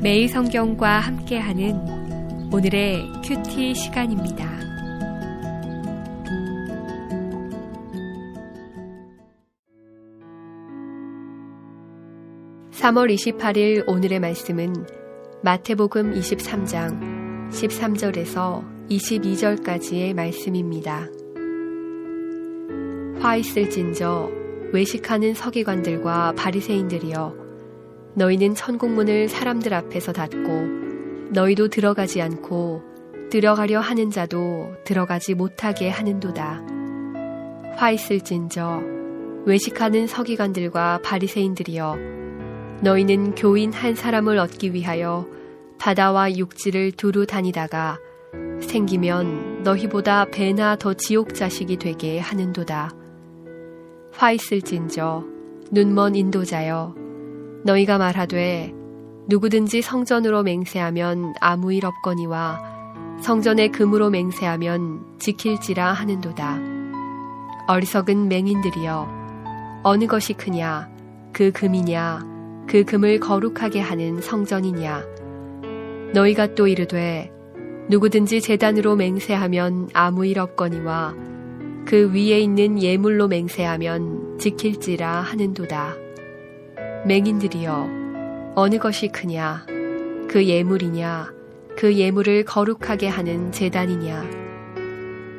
매일 성경과 함께하는 오늘의 큐티 시간입니다. (3월 28일) 오늘의 말씀은 마태복음 23장 13절에서 22절까지의 말씀입니다. 화 있을진저 외식하는 서기관들과 바리새인들이여, 너희는 천국문을 사람들 앞에서 닫고 너희도 들어가지 않고 들어가려 하는 자도 들어가지 못하게 하는도다. 화 있을진저 외식하는 서기관들과 바리새인들이여, 너희는 교인 한 사람을 얻기 위하여 바다와 육지를 두루 다니다가 생기면 너희보다 배나 더 지옥 자식이 되게 하는도다. 화 있을진저 눈먼 인도자여, 너희가 말하되 누구든지 성전으로 맹세하면 아무 일 없거니와 성전의 금으로 맹세하면 지킬지라 하는도다. 어리석은 맹인들이여, 어느 것이 크냐, 그 금이냐, 그 금을 거룩하게 하는 성전이냐. 너희가 또 이르되 누구든지 제단으로 맹세하면 아무 일 없거니와 그 위에 있는 예물로 맹세하면 지킬지라 하는도다. 맹인들이여, 어느 것이 크냐, 그 예물이냐, 그 예물을 거룩하게 하는 제단이냐.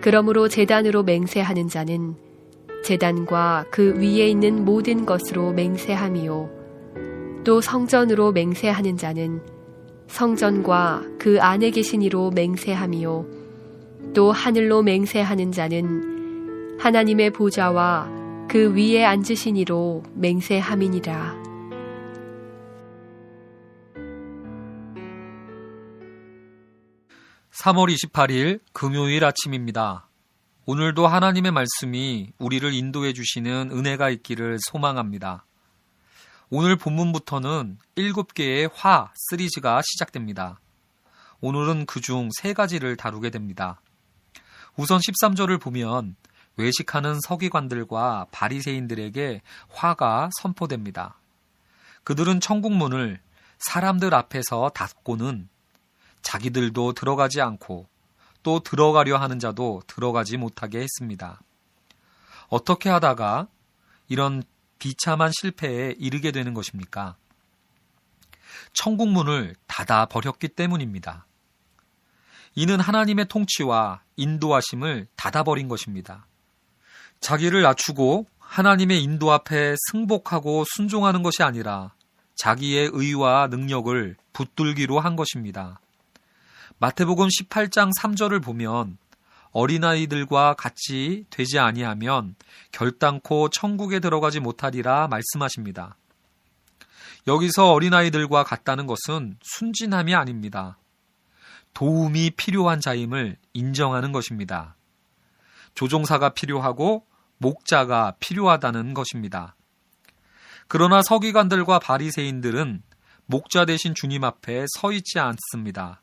그러므로 제단으로 맹세하는 자는 제단과 그 위에 있는 모든 것으로 맹세함이요, 또 성전으로 맹세하는 자는 성전과 그 안에 계신 이로 맹세함이요, 또 하늘로 맹세하는 자는 하나님의 보좌와 그 위에 앉으신 이로 맹세함이니라. (3월 28일) 금요일 아침입니다. 오늘도 하나님의 말씀이 우리를 인도해 주시는 은혜가 있기를 소망합니다. 오늘 본문부터는 7개의 화 시리즈가 시작됩니다. 오늘은 그중 3가지를 다루게 됩니다. 우선 13절을 보면 외식하는 서기관들과 바리새인들에게 화가 선포됩니다. 그들은 천국문을 사람들 앞에서 닫고는 자기들도 들어가지 않고 또 들어가려 하는 자도 들어가지 못하게 했습니다. 어떻게 하다가 이런 비참한 실패에 이르게 되는 것입니까? 천국문을 닫아 버렸기 때문입니다. 이는 하나님의 통치와 인도하심을 닫아버린 것입니다. 자기를 낮추고 하나님의 인도 앞에 승복하고 순종하는 것이 아니라 자기의 의와 능력을 붙들기로 한 것입니다. 마태복음 18장 3절을 보면 어린아이들과 같이 되지 아니하면 결단코 천국에 들어가지 못하리라 말씀하십니다. 여기서 어린아이들과 같다는 것은 순진함이 아닙니다. 도움이 필요한 자임을 인정하는 것입니다. 조종사가 필요하고 목자가 필요하다는 것입니다. 그러나 서기관들과 바리새인들은 목자 대신 주님 앞에 서 있지 않습니다.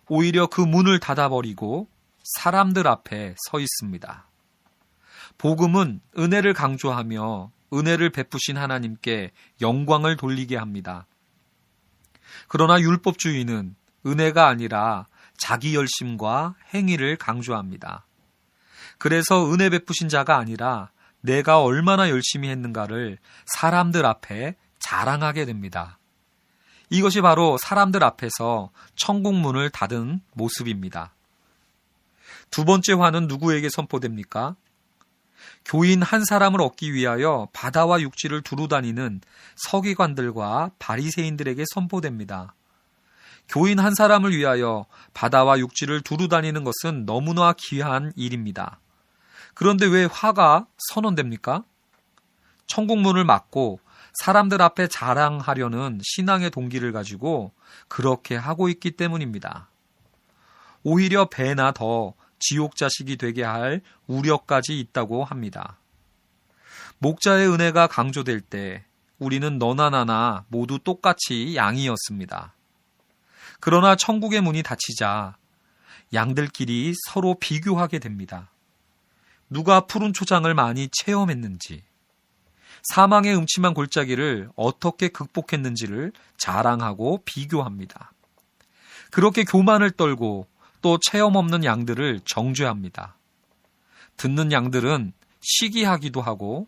오히려 그 문을 닫아버리고 사람들 앞에 서 있습니다. 복음은 은혜를 강조하며 은혜를 베푸신 하나님께 영광을 돌리게 합니다. 그러나 율법주의는 은혜가 아니라 자기 열심과 행위를 강조합니다. 그래서 은혜 베푸신 자가 아니라 내가 얼마나 열심히 했는가를 사람들 앞에 자랑하게 됩니다. 이것이 바로 사람들 앞에서 천국문을 닫은 모습입니다. 두 번째 화는 누구에게 선포됩니까? 교인 한 사람을 얻기 위하여 바다와 육지를 두루 다니는 서기관들과 바리새인들에게 선포됩니다. 교인 한 사람을 위하여 바다와 육지를 두루 다니는 것은 너무나 귀한 일입니다. 그런데 왜 화가 선언됩니까? 천국문을 막고 사람들 앞에 자랑하려는 신앙의 동기를 가지고 그렇게 하고 있기 때문입니다. 오히려 배나 더 지옥 자식이 되게 할 우려까지 있다고 합니다. 목자의 은혜가 강조될 때 우리는 너나 나나 모두 똑같이 양이었습니다. 그러나 천국의 문이 닫히자 양들끼리 서로 비교하게 됩니다. 누가 푸른 초장을 많이 체험했는지, 사망의 음침한 골짜기를 어떻게 극복했는지를 자랑하고 비교합니다. 그렇게 교만을 떨고 또 체험 없는 양들을 정죄합니다. 듣는 양들은 시기하기도 하고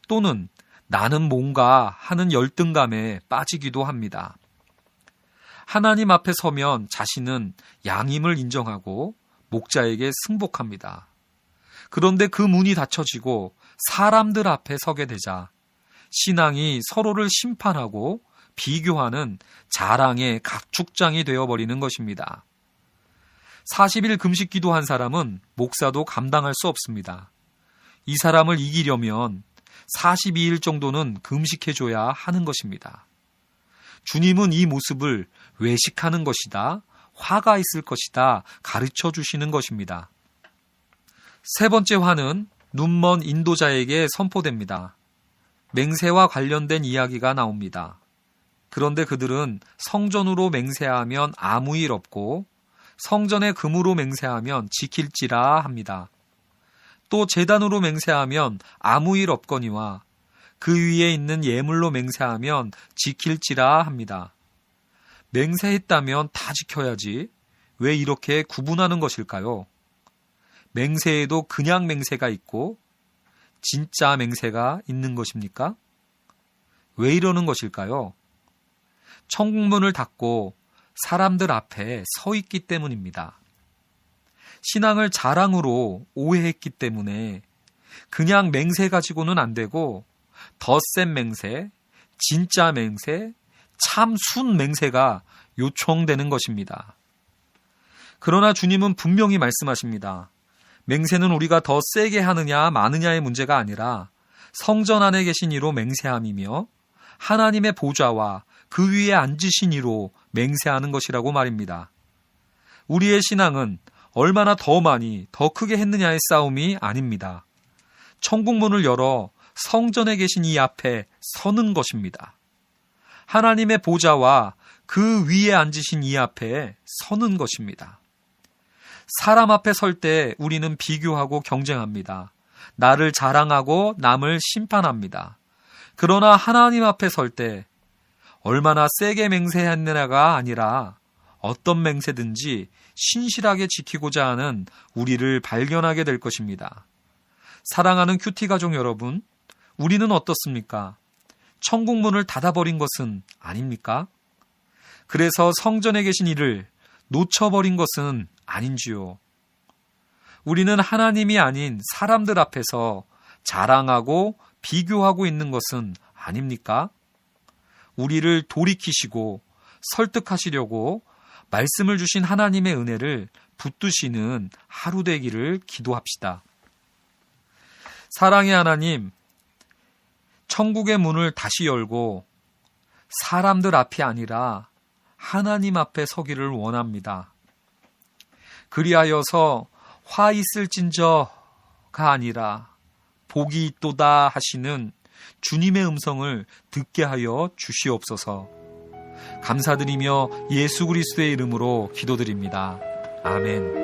또는 나는 뭔가 하는 열등감에 빠지기도 합니다. 하나님 앞에 서면 자신은 양임을 인정하고 목자에게 승복합니다. 그런데 그 문이 닫혀지고 사람들 앞에 서게 되자 신앙이 서로를 심판하고 비교하는 자랑의 각축장이 되어버리는 것입니다. 40일 금식 기도한 사람은 목사도 감당할 수 없습니다. 이 사람을 이기려면 42일 정도는 금식해줘야 하는 것입니다. 주님은 이 모습을 외식하는 것이다, 화가 있을 것이다 가르쳐 주시는 것입니다. 세 번째 화는 눈먼 인도자에게 선포됩니다. 맹세와 관련된 이야기가 나옵니다. 그런데 그들은 성전으로 맹세하면 아무 일 없고 성전의 금으로 맹세하면 지킬지라 합니다. 또 제단으로 맹세하면 아무 일 없거니와 그 위에 있는 예물로 맹세하면 지킬지라 합니다. 맹세했다면 다 지켜야지 왜 이렇게 구분하는 것일까요? 맹세에도 그냥 맹세가 있고 진짜 맹세가 있는 것입니까? 왜 이러는 것일까요? 천국문을 닫고 사람들 앞에 서 있기 때문입니다. 신앙을 자랑으로 오해했기 때문에 그냥 맹세 가지고는 안 되고 덧셈 맹세, 진짜 맹세, 참 순 맹세가 요청되는 것입니다. 그러나 주님은 분명히 말씀하십니다. 맹세는 우리가 더 세게 하느냐 마느냐의 문제가 아니라 성전 안에 계신 이로 맹세함이며 하나님의 보좌와 그 위에 앉으신 이로 맹세하는 것이라고 말입니다. 우리의 신앙은 얼마나 더 많이 더 크게 했느냐의 싸움이 아닙니다. 천국문을 열어 성전에 계신 이 앞에 서는 것입니다. 하나님의 보좌와 그 위에 앉으신 이 앞에 서는 것입니다. 사람 앞에 설 때 우리는 비교하고 경쟁합니다. 나를 자랑하고 남을 심판합니다. 그러나 하나님 앞에 설 때 얼마나 세게 맹세했느냐가 아니라 어떤 맹세든지 신실하게 지키고자 하는 우리를 발견하게 될 것입니다. 사랑하는 큐티 가족 여러분, 우리는 어떻습니까? 천국문을 닫아버린 것은 아닙니까? 그래서 성전에 계신 이를 놓쳐버린 것은 아닌지요. 우리는 하나님이 아닌 사람들 앞에서 자랑하고 비교하고 있는 것은 아닙니까? 우리를 돌이키시고 설득하시려고 말씀을 주신 하나님의 은혜를 붙드시는 하루 되기를 기도합시다. 사랑의 하나님, 천국의 문을 다시 열고 사람들 앞이 아니라 하나님 앞에 서기를 원합니다. 그리하여서 화 있을진저가 아니라 복이 있도다 하시는 주님의 음성을 듣게 하여 주시옵소서. 감사드리며 예수 그리스도의 이름으로 기도드립니다. 아멘.